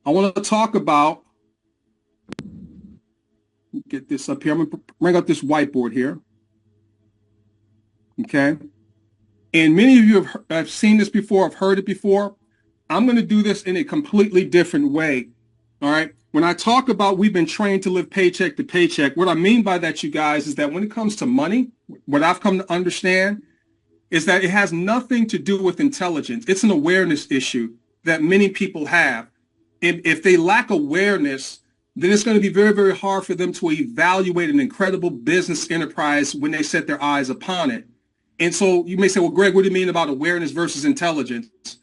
I want to talk about, get this up here. I'm going to bring up this whiteboard here. Okay. And many of you have seen this before, have heard it before. I'm going to do this in a completely different way. All right. When I talk about we've been trained to live paycheck to paycheck, what I mean by that, you guys, is that when it comes to money, what I've come to understand is that it has nothing to do with intelligence. It's an awareness issue that many people have. If they lack awareness, then it's going to be very, very hard for them to evaluate an incredible business enterprise when they set their eyes upon it. And so you may say, well, Greg, what do you mean about awareness versus intelligence?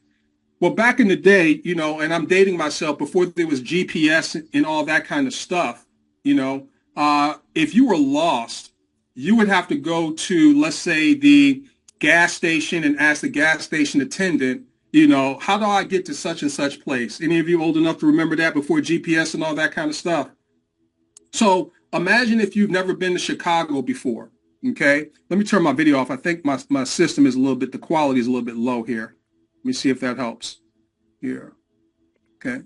Well, back in the day, and I'm dating myself, before there was GPS and all that kind of stuff, if you were lost, you would have to go to, let's say, the gas station and ask the gas station attendant, how do I get to such and such place? Any of you old enough to remember that before GPS and all that kind of stuff? So imagine if you've never been to Chicago before. Okay, let me turn my video off. I think my system is the quality is a little bit low here. Let me see if that helps here. Okay.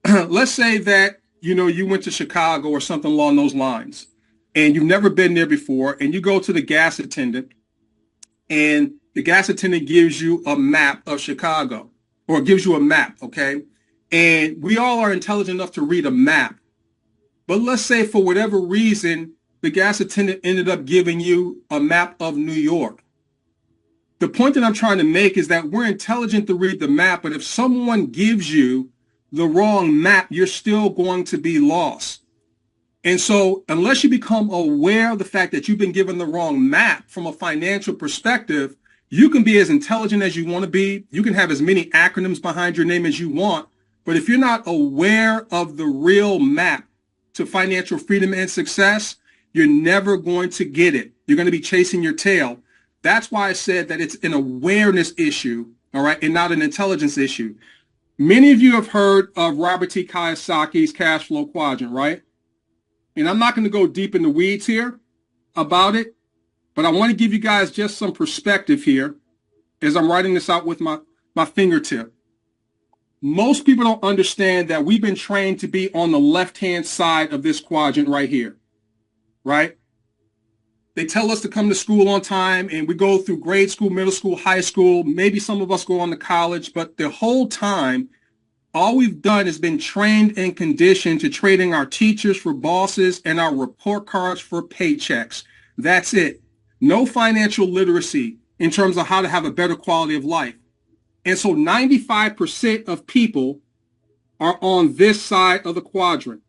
Let's say that, you went to Chicago or something along those lines, and you've never been there before, and you go to the gas attendant, and the gas attendant gives you a map of Chicago, or gives you a map, okay? And we all are intelligent enough to read a map. But let's say for whatever reason, the gas attendant ended up giving you a map of New York. The point that I'm trying to make is that we're intelligent to read the map, but if someone gives you the wrong map, you're still going to be lost. And so unless you become aware of the fact that you've been given the wrong map from a financial perspective, you can be as intelligent as you want to be. You can have as many acronyms behind your name as you want. But if you're not aware of the real map to financial freedom and success, you're never going to get it. You're going to be chasing your tail. That's why I said that it's an awareness issue, all right, and not an intelligence issue. Many of you have heard of Robert T. Kiyosaki's cash flow quadrant, right? And I'm not going to go deep in the weeds here about it, but I want to give you guys just some perspective here as I'm writing this out with my fingertip. Most people don't understand that we've been trained to be on the left-hand side of this quadrant right here. Right? They tell us to come to school on time, and we go through grade school, middle school, high school. Maybe some of us go on to college, but the whole time, all we've done is been trained and conditioned to trading our teachers for bosses and our report cards for paychecks. That's it. No financial literacy in terms of how to have a better quality of life. And so 95% of people are on this side of the quadrant.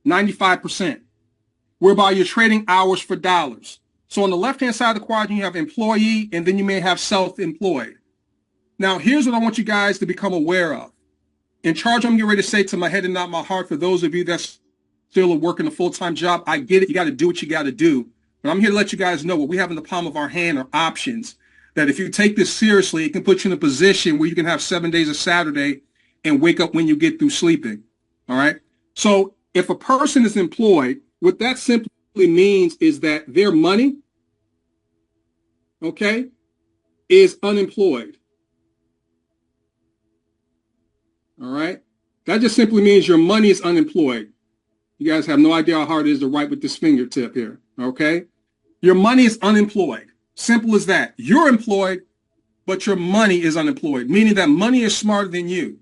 95%. Whereby you're trading hours for dollars. So on the left-hand side of the quadrant, you have employee, and then you may have self-employed. Now, here's what I want you guys to become aware of. In charge, I'm getting ready to say to my head and not my heart, for those of you that's still working a full-time job, I get it. You got to do what you got to do. But I'm here to let you guys know what we have in the palm of our hand are options that if you take this seriously, it can put you in a position where you can have 7 days of Saturday and wake up when you get through sleeping. All right. So if a person is employed, what that simply means is that their money, okay, is unemployed. All right. That just simply means your money is unemployed. You guys have no idea how hard it is to write with this fingertip here. Okay. Your money is unemployed. Simple as that. You're employed, but your money is unemployed, meaning that money is smarter than you.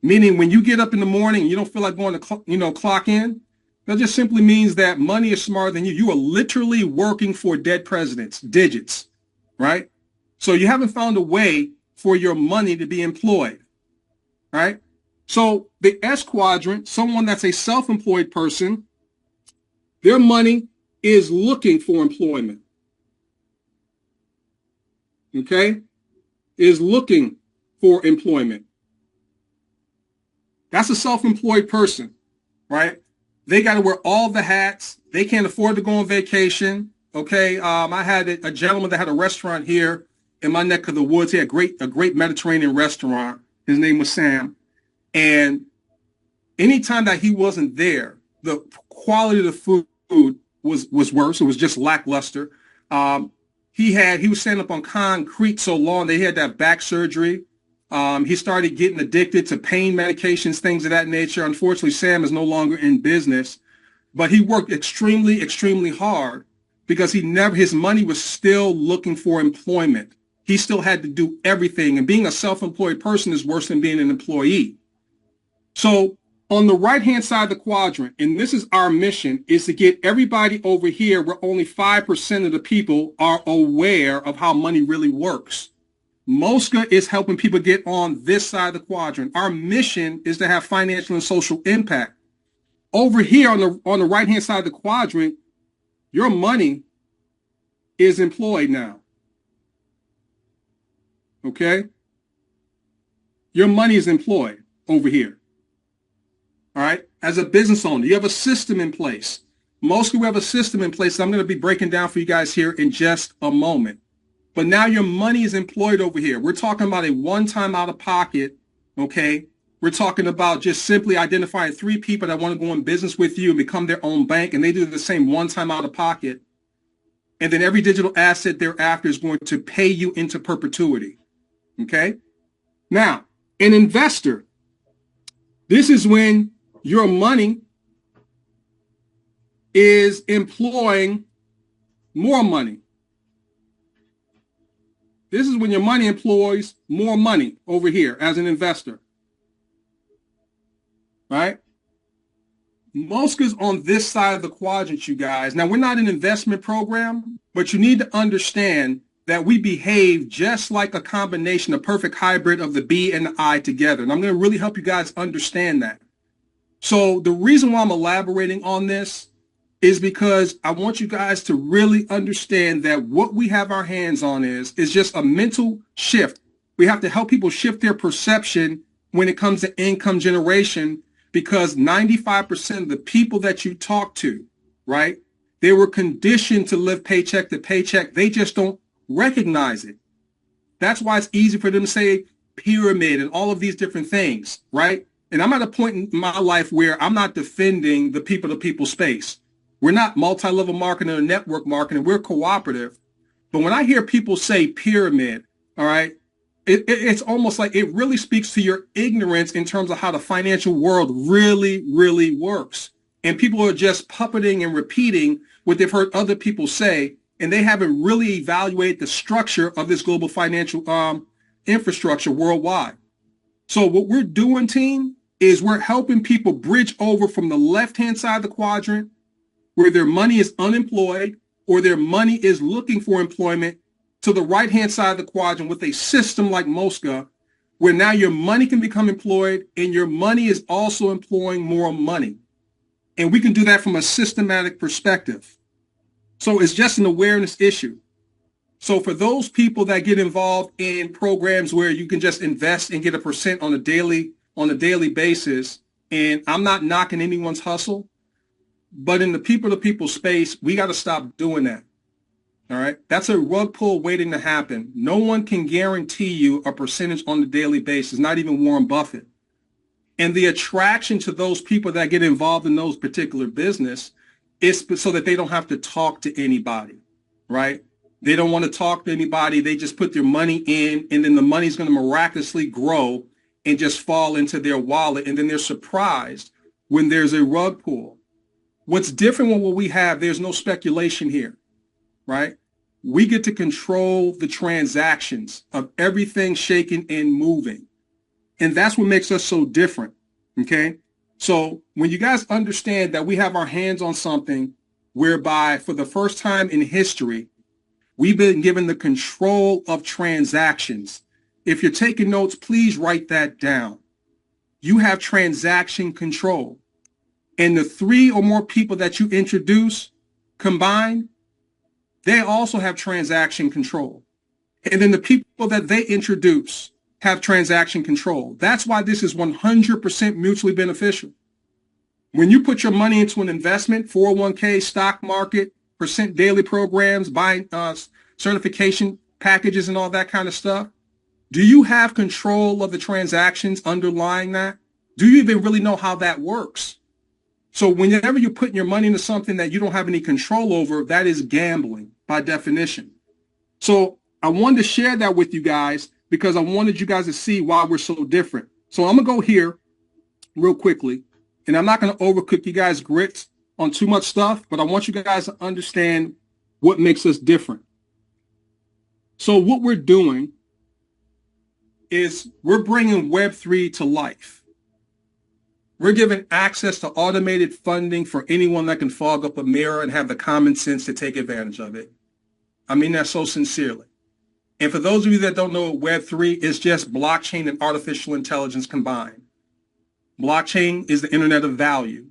Meaning when you get up in the morning and you don't feel like going to, clock in, that just simply means that money is smarter than you. You are literally working for dead presidents, digits, right? So you haven't found a way for your money to be employed, right? So the S quadrant, someone that's a self-employed person, their money is looking for employment, okay? Is looking for employment. That's a self-employed person, right? They got to wear all the hats. They can't afford to go on vacation. Okay. I had a gentleman that had a restaurant here in my neck of the woods. He had a great Mediterranean restaurant. His name was Sam. And anytime that he wasn't there, the quality of the food was worse. It was just lackluster. He was standing up on concrete so long that he had to have back surgery. He started getting addicted to pain medications, things of that nature. Unfortunately, Sam is no longer in business, but he worked extremely, extremely hard because his money was still looking for employment. He still had to do everything. And being a self-employed person is worse than being an employee. So on the right-hand side of the quadrant, and this is our mission, is to get everybody over here where only 5% of the people are aware of how money really works. Mosca is helping people get on this side of the quadrant. Our mission is to have financial and social impact. Over here on the right-hand side of the quadrant, your money is employed now. Okay? Your money is employed over here. All right? As a business owner, you have a system in place. Mostly we have a system in place that I'm going to be breaking down for you guys here in just a moment. But now your money is employed over here. We're talking about a one-time out-of-pocket, okay? We're talking about just simply identifying 3 people that want to go in business with you and become their own bank, and they do the same one-time out-of-pocket. And then every digital asset thereafter is going to pay you into perpetuity, okay? Now, an investor, this is when your money is employing more money. This is when your money employs more money over here as an investor, right? Mosca's on this side of the quadrant, you guys. Now, we're not an investment program, but you need to understand that we behave just like a combination, a perfect hybrid of the B and the I together. And I'm going to really help you guys understand that. So the reason why I'm elaborating on this is because I want you guys to really understand that what we have our hands on is just a mental shift. We have to help people shift their perception when it comes to income generation, because 95% of the people that you talk to, right, they were conditioned to live paycheck to paycheck. They just don't recognize it. That's why it's easy for them to say pyramid and all of these different things, right? And I'm at a point in my life where I'm not defending the people-to-people space. We're not multi-level marketing or network marketing. We're cooperative. But when I hear people say pyramid, all right, it's almost like it really speaks to your ignorance in terms of how the financial world really, really works. And people are just puppeting and repeating what they've heard other people say, and they haven't really evaluated the structure of this global financial infrastructure worldwide. So what we're doing, team, is we're helping people bridge over from the left-hand side of the quadrant, where their money is unemployed or their money is looking for employment, to the right-hand side of the quadrant with a system like Mosca, where now your money can become employed and your money is also employing more money. And we can do that from a systematic perspective. So it's just an awareness issue. So for those people that get involved in programs where you can just invest and get a percent on a daily basis, and I'm not knocking anyone's hustle, but in the people-to-people space, we got to stop doing that. All right. That's a rug pull waiting to happen. No one can guarantee you a percentage on a daily basis, not even Warren Buffett. And the attraction to those people that get involved in those particular business is so that they don't have to talk to anybody, right? They don't want to talk to anybody. They just put their money in, and then the money's going to miraculously grow and just fall into their wallet. And then they're surprised when there's a rug pull. What's different with what we have, there's no speculation here. Right? We get to control the transactions of everything shaking and moving. And that's what makes us so different. Okay? So when you guys understand that we have our hands on something whereby for the first time in history, we've been given the control of transactions. If you're taking notes, please write that down. You have transaction control. And the 3 or more people that you introduce combined, they also have transaction control. And then the people that they introduce have transaction control. That's why this is 100% mutually beneficial. When you put your money into an investment, 401k, stock market, percent daily programs, buying certification packages and all that kind of stuff, do you have control of the transactions underlying that? Do you even really know how that works? So whenever you're putting your money into something that you don't have any control over, that is gambling by definition. So I wanted to share that with you guys because I wanted you guys to see why we're so different. So I'm going to go here real quickly, and I'm not going to overcook you guys' grits on too much stuff, but I want you guys to understand what makes us different. So what we're doing is we're bringing Web3 to life. We're giving access to automated funding for anyone that can fog up a mirror and have the common sense to take advantage of it. I mean that so sincerely. And for those of you that don't know what Web3 is, just blockchain and artificial intelligence combined. Blockchain is the internet of value.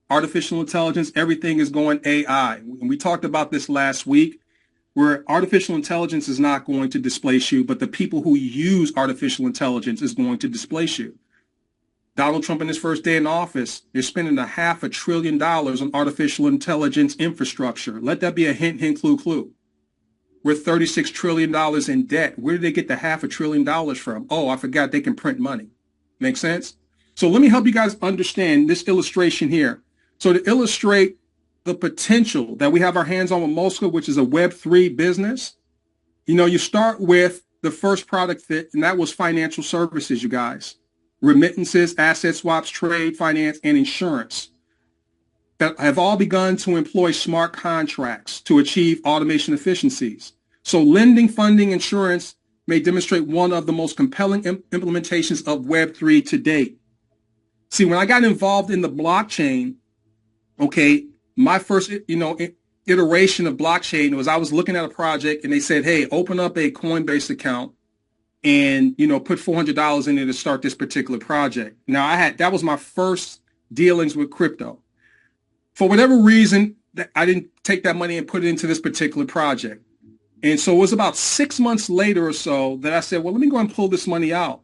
Artificial intelligence, everything is going AI. And we talked about this last week, where artificial intelligence is not going to displace you, but the people who use artificial intelligence is going to displace you. Donald Trump in his first day in office is spending $500 billion on artificial intelligence infrastructure. Let that be a hint, hint, clue, clue. We're $36 trillion in debt. Where did they get the $500 billion from? Oh, I forgot they can print money. Make sense? So let me help you guys understand this illustration here. So to illustrate the potential that we have our hands on with Mosca, which is a Web3 business, you start with the first product fit, and that was financial services, you guys. Remittances, asset swaps, trade, finance, and insurance that have all begun to employ smart contracts to achieve automation efficiencies. So lending, funding, insurance may demonstrate one of the most compelling implementations of Web3 to date. See, when I got involved in the blockchain, okay, my first, iteration of blockchain was I was looking at a project and they said, hey, open up a Coinbase account and, put $400 in it to start this particular project. Now that was my first dealings with crypto. For whatever reason, I didn't take that money and put it into this particular project. And so it was about 6 months later or so that I said, well, let me go and pull this money out.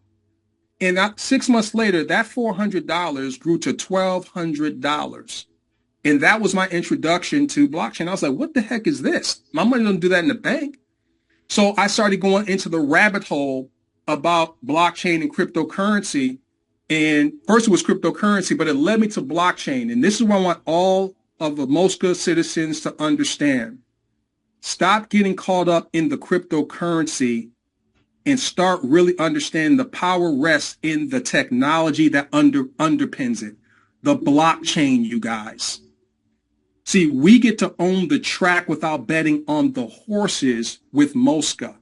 And 6 months later, that $400 grew to $1,200. And that was my introduction to blockchain. I was like, what the heck is this? My money doesn't do that in the bank. So I started going into the rabbit hole about blockchain and cryptocurrency. And first it was cryptocurrency, but it led me to blockchain. And this is what I want all of the Mosca citizens to understand. Stop getting caught up in the cryptocurrency and start really understanding the power rests in the technology that underpins it. The blockchain, you guys. See, we get to own the track without betting on the horses with Mosca.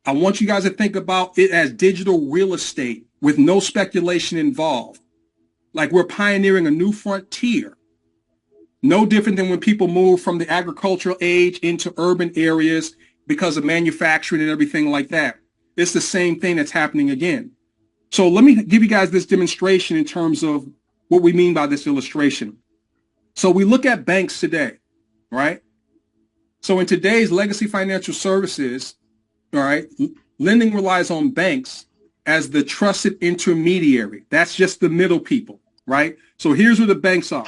I want you guys to think about it as digital real estate with no speculation involved. Like we're pioneering a new frontier. No different than when people move from the agricultural age into urban areas because of manufacturing and everything like that. It's the same thing that's happening again. So let me give you guys this demonstration in terms of what we mean by this illustration. So we look at banks today, right? So in today's legacy financial services, all right, lending relies on banks as the trusted intermediary. That's just the middle people, right? So here's where the banks are.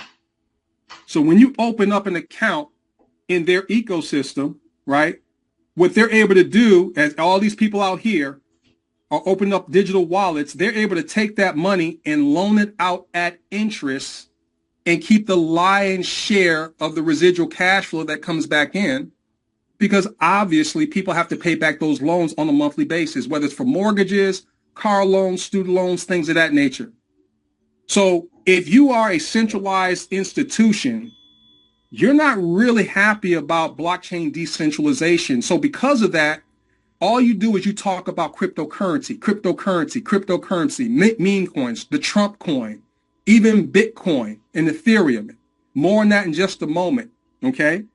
So when you open up an account in their ecosystem, right, what they're able to do, as all these people out here are opening up digital wallets, they're able to take that money and loan it out at interest and keep the lion's share of the residual cash flow that comes back in, because obviously people have to pay back those loans on a monthly basis, whether it's for mortgages, car loans, student loans, things of that nature. So if you are a centralized institution, you're not really happy about blockchain decentralization. So because of that, all you do is you talk about cryptocurrency, meme coins, the Trump coin, even Bitcoin and Ethereum. More on that in just a moment, okay?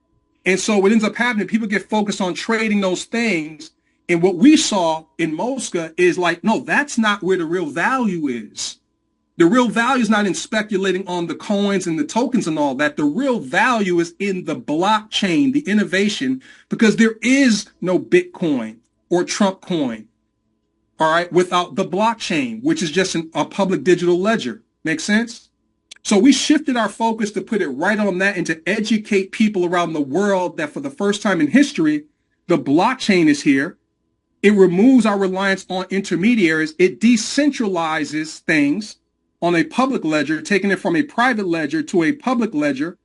And so what ends up happening, people get focused on trading those things. And what we saw in Mosca is like, no, that's not where the real value is. The real value is not in speculating on the coins and the tokens and all that. The real value is in the blockchain, the innovation, because there is no Bitcoin or Trump coin, all right, without the blockchain, which is just a public digital ledger. Make sense? So we shifted our focus to put it right on that and to educate people around the world that for the first time in history, the blockchain is here. It removes our reliance on intermediaries. It decentralizes things on a public ledger, taking it from a private ledger to a public ledger.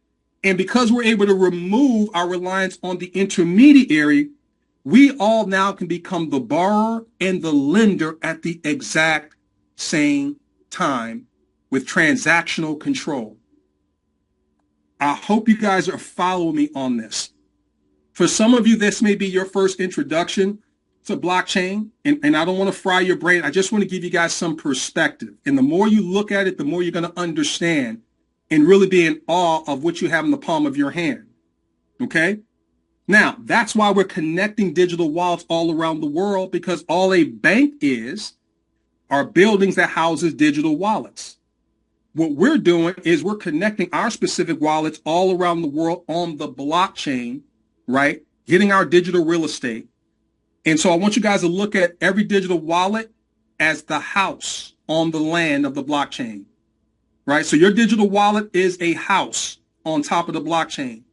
And because we're able to remove our reliance on the intermediary, we all now can become the borrower and the lender at the exact same time with transactional control. I hope you guys are following me on this. For some of you, this may be your first introduction to blockchain, and I don't want to fry your brain. I just want to give you guys some perspective. And the more you look at it, the more you're going to understand and really be in awe of what you have in the palm of your hand. Okay? Now, that's why we're connecting digital wallets all around the world, because all a bank are buildings that houses digital wallets. What we're doing is we're connecting our specific wallets all around the world on the blockchain, right? Getting our digital real estate. And so I want you guys to look at every digital wallet as the house on the land of the blockchain, right? So your digital wallet is a house on top of the blockchain.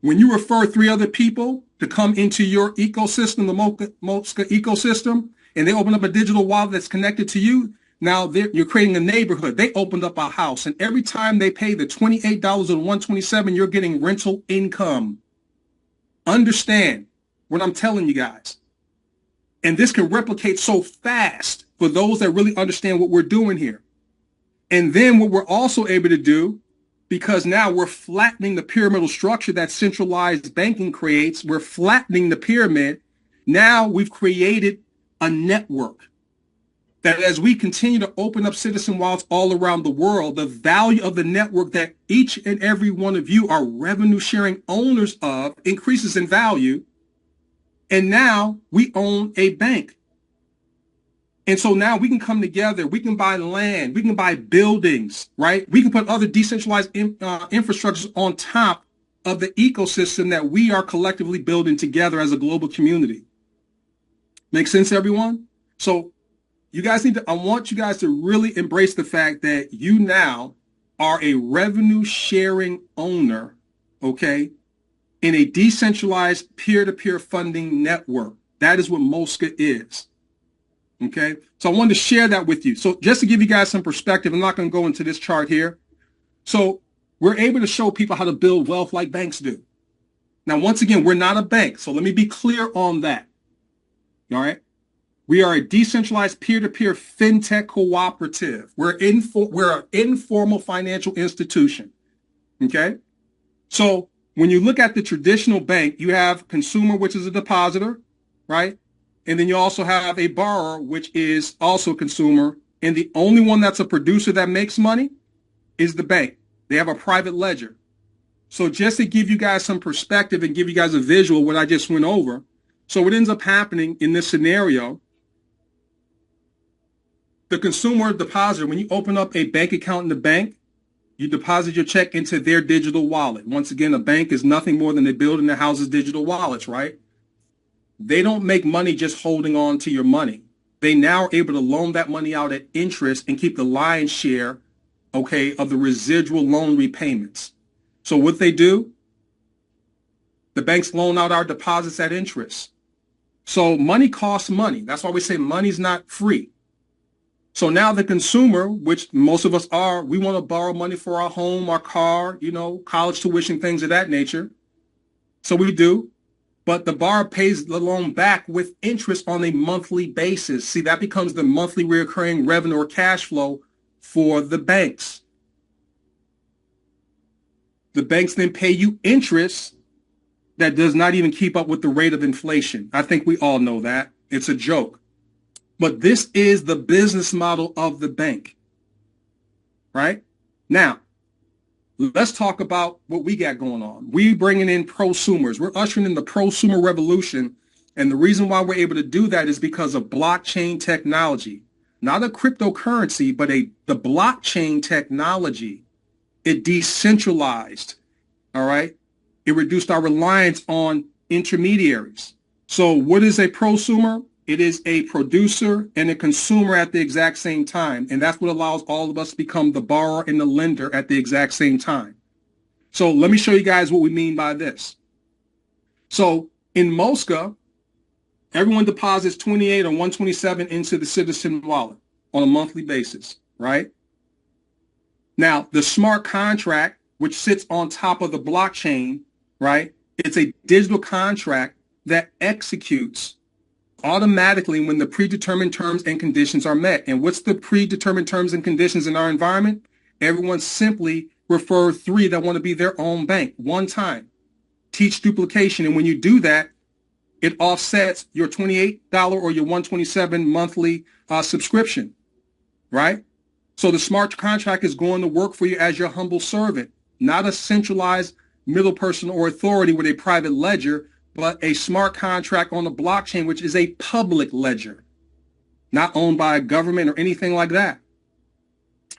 When you refer 3 other people to come into your ecosystem, the Mosca ecosystem, and they open up a digital wallet that's connected to you, now you're creating a neighborhood. They opened up a house, and every time they pay the $28 and $127, you're getting rental income. Understand what I'm telling you guys. And this can replicate so fast for those that really understand what we're doing here. And then what we're also able to do, because now we're flattening the pyramidal structure that centralized banking creates, we're flattening the pyramid. Now we've created a network that as we continue to open up citizen wallets all around the world, the value of the network that each and every one of you are revenue sharing owners of increases in value. And now we own a bank. And so now we can come together, we can buy land, we can buy buildings, right? We can put other decentralized infrastructures on top of the ecosystem that we are collectively building together as a global community. Make sense, everyone? So you guys I want you guys to really embrace the fact that you now are a revenue sharing owner, okay, in a decentralized peer-to-peer funding network. That is what Mosca is. Okay, so I wanted to share that with you. So just to give you guys some perspective, I'm not going to go into this chart here. So we're able to show people how to build wealth like banks do. Now, once again, we're not a bank. So let me be clear on that. All right. We are a decentralized peer-to-peer fintech cooperative. We're an informal financial institution. Okay. So when you look at the traditional bank, you have consumer, which is a depositor, right? And then you also have a borrower, which is also a consumer. And the only one that's a producer that makes money is the bank. They have a private ledger. So just to give you guys some perspective and give you guys a visual of what I just went over. So what ends up happening in this scenario, the consumer depositor, when you open up a bank account in the bank, you deposit your check into their digital wallet. Once again, a bank is nothing more than a building that houses digital wallets, right? They don't make money just holding on to your money. They now are able to loan that money out at interest and keep the lion's share, okay, of the residual loan repayments. So what they do, the banks loan out our deposits at interest. So money costs money. That's why we say money's not free. So now the consumer, which most of us are, we want to borrow money for our home, our car, you know, college tuition, things of that nature. So we do. But the borrower pays the loan back with interest on a monthly basis. See, that becomes the monthly recurring revenue or cash flow for the banks. The banks then pay you interest that does not even keep up with the rate of inflation. I think we all know that. It's a joke. But this is the business model of the bank, right? Now, let's talk about what we got going on. We bringing in prosumers. We're ushering in the prosumer revolution. And the reason why we're able to do that is because of blockchain technology, not a cryptocurrency, but the blockchain technology. It decentralized. All right. It reduced our reliance on intermediaries. So what is a prosumer? It is a producer and a consumer at the exact same time. And that's what allows all of us to become the borrower and the lender at the exact same time. So let me show you guys what we mean by this. So in Mosca, everyone deposits 28 or 127 into the citizen wallet on a monthly basis, right? Now, the smart contract, which sits on top of the blockchain, right? It's a digital contract that executes automatically when the predetermined terms and conditions are met. And what's the predetermined terms and conditions in our environment? Everyone simply refer three that want to be their own bank one time. Teach duplication. And when you do that, it offsets your $28 or your $127 monthly subscription, right? So the smart contract is going to work for you as your humble servant, not a centralized middle person or authority with a private ledger, but a smart contract on the blockchain, which is a public ledger, not owned by a government or anything like that.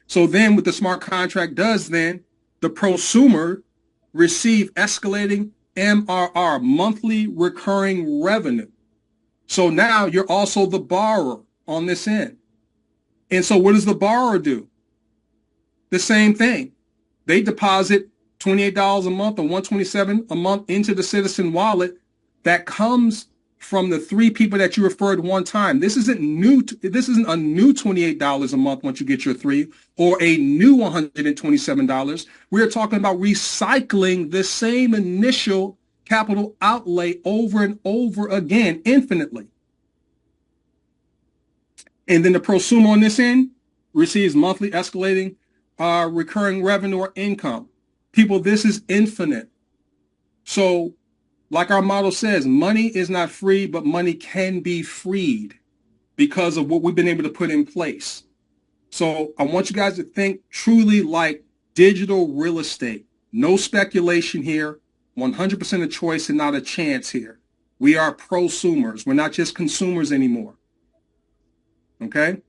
So then what the smart contract does then, the prosumer receive escalating MRR, monthly recurring revenue. So now you're also the borrower on this end. And so what does the borrower do? The same thing. They deposit $28 a month or $127 a month into the Citizen wallet that comes from the three people that you referred one time. This isn't new. This isn't a new $28 a month once you get your three or a new $127. We're talking about recycling the same initial capital outlay over and over again, infinitely. And then the prosumer on this end receives monthly escalating recurring revenue or income. People, this is infinite. So like our motto says, money is not free, but money can be freed because of what we've been able to put in place. So I want you guys to think truly like digital real estate. No speculation here, 100% a choice and not a chance here. We are prosumers. We're not just consumers anymore. Okay?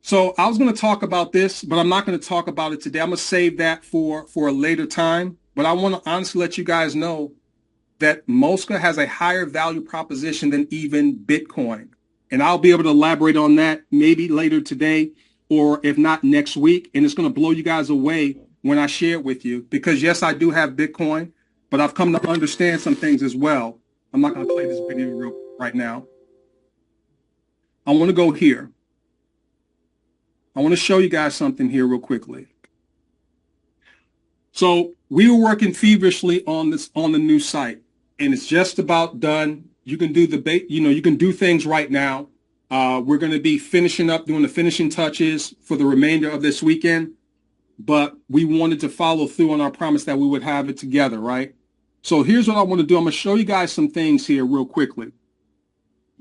So I was going to talk about this, but I'm not going to talk about it today. I'm going to save that for a later time. But I want to honestly let you guys know that Mosca has a higher value proposition than even Bitcoin. And I'll be able to elaborate on that maybe later today or if not next week. And it's going to blow you guys away when I share it with you because yes, I do have Bitcoin, but I've come to understand some things as well. I'm not going to play this video right now. I want to go here. I want to show you guys something here real quickly. So we were working feverishly on this, on the new site, and it's just about done. You can do you can do things right now. We're going to be finishing up, doing the finishing touches for the remainder of this weekend, but we wanted to follow through on our promise that we would have it together, right? So here's what I want to do. I'm going to show you guys some things here real quickly.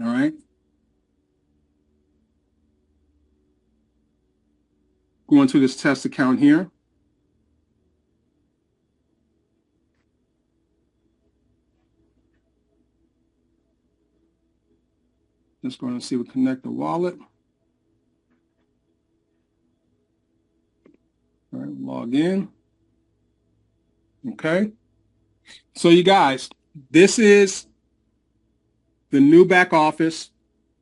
All right. Going to this test account here. Just going to see we connect the wallet. All right, log in. Okay. So you guys, this is the new back office.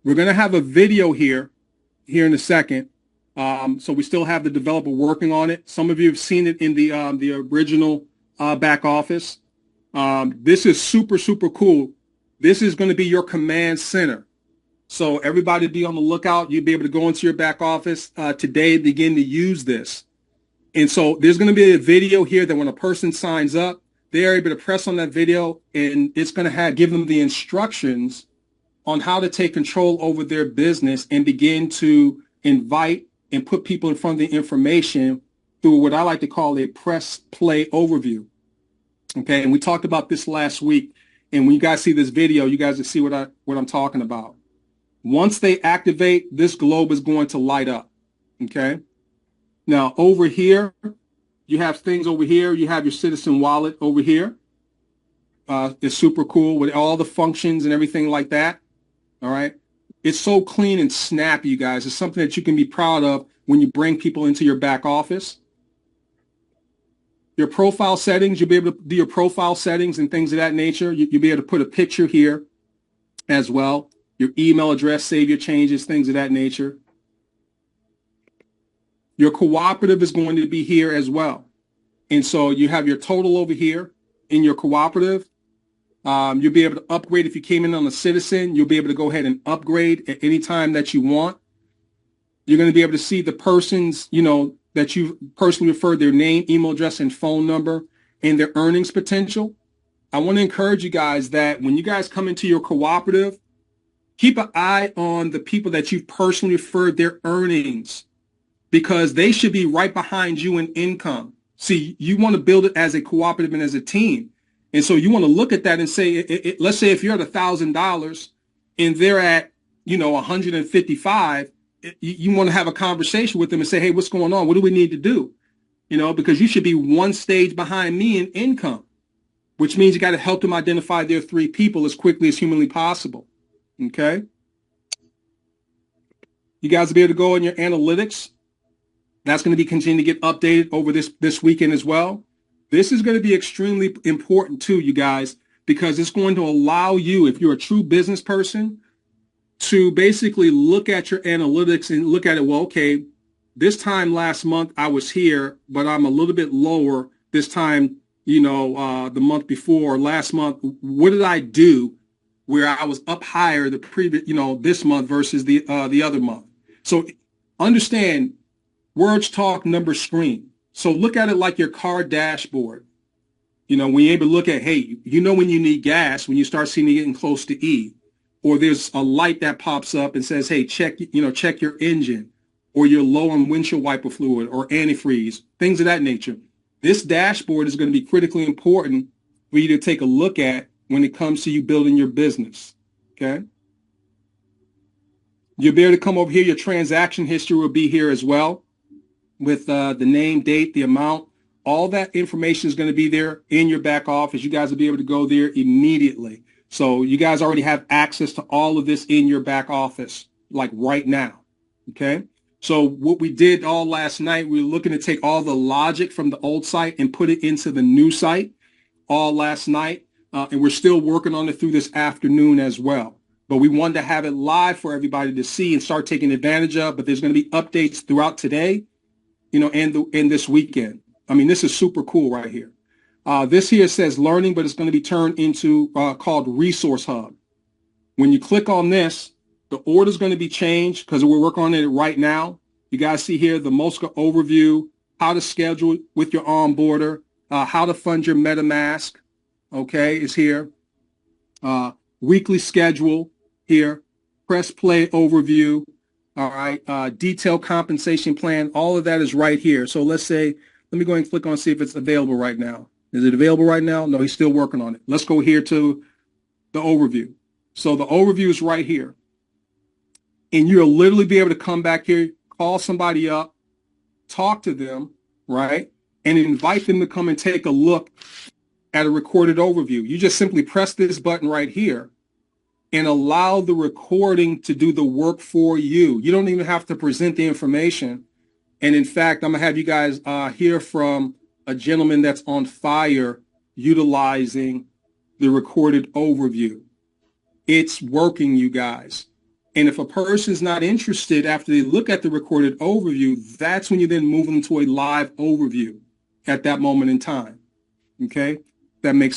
We're going to have a video here in a second. So we still have the developer working on it. Some of you have seen it in the original back office. This is super, super cool. This is going to be your command center. So everybody be on the lookout. You'll be able to go into your back office today and begin to use this. And so there's going to be a video here that when a person signs up, they're able to press on that video and it's going to give them the instructions on how to take control over their business and begin to invite and put people in front of the information through what I like to call a press play overview. Okay, and we talked about this last week. And when you guys see this video, you guys will see what I'm talking about. Once they activate, this globe is going to light up. Okay. Now over here, you have things over here. You have your Citizen wallet over here. It's super cool with all the functions and everything like that. All right. It's so clean and snappy, you guys. It's something that you can be proud of when you bring people into your back office. Your profile settings, you'll be able to do your profile settings and things of that nature. You'll be able to put a picture here as well. Your email address, save your changes, things of that nature. Your cooperative is going to be here as well. And so you have your total over here in your cooperative. You'll be able to upgrade if you came in on a Citizen. You'll be able to go ahead and upgrade at any time that you want. You're going to be able to see the persons, that you personally referred, their name, email address, and phone number, and their earnings potential. I want to encourage you guys that when you guys come into your cooperative, keep an eye on the people that you've personally referred their earnings because they should be right behind you in income. See, you want to build it as a cooperative and as a team. And so you want to look at that and say, let's say if you're at $1,000 and they're at, 155, you want to have a conversation with them and say, hey, what's going on? What do we need to do? Because you should be one stage behind me in income, which means you got to help them identify their three people as quickly as humanly possible. Okay. You guys will be able to go in your analytics. That's going to be continuing to get updated over this weekend as well. This is going to be extremely important too, you guys, because it's going to allow you, if you're a true business person, to basically look at your analytics and look at it. Well, okay, this time last month I was here, but I'm a little bit lower this time, the month before, last month. What did I do where I was up higher the previous, this month versus the other month? So understand, words talk, numbers scream. So look at it like your car dashboard. When you're able to look at, hey, when you need gas, when you start seeing it getting close to E, or there's a light that pops up and says, hey, check your engine, or you're low on windshield wiper fluid or antifreeze, things of that nature. This dashboard is going to be critically important for you to take a look at when it comes to you building your business. Okay. You'll be able to come over here. Your transaction history will be here as well with the name, date, the amount. All that information is going to be there in your back office. You guys will be able to go there immediately. So you guys already have access to all of this in your back office, like right now. Okay. So what we did all last night, we were looking to take all the logic from the old site and put it into the new site all last night. And we're still working on it through this afternoon as well. But we wanted to have it live for everybody to see and start taking advantage of. But there's going to be updates throughout today, and this weekend. I mean, this is super cool right here. This here says learning, but it's going to be turned into called Resource Hub. When you click on this, the order is going to be changed because we're working on it right now. You guys see here the MOSCA overview, how to schedule with your onboarder, how to fund your MetaMask, okay, is here. Weekly schedule here, press play overview, all right, detailed compensation plan, all of that is right here. So let's say, let me go and click on see if it's available right now. Is it available right now? No, he's still working on it. Let's go here to the overview. So the overview is right here. And you'll literally be able to come back here, call somebody up, talk to them, right? And invite them to come and take a look at a recorded overview. You just simply press this button right here and allow the recording to do the work for you. You don't even have to present the information. And in fact, I'm going to have you guys hear from a gentleman that's on fire utilizing the recorded overview. It's working, you guys. And if a person's not interested after they look at the recorded overview, that's when you then move them to a live overview at that moment in time. Okay? That makes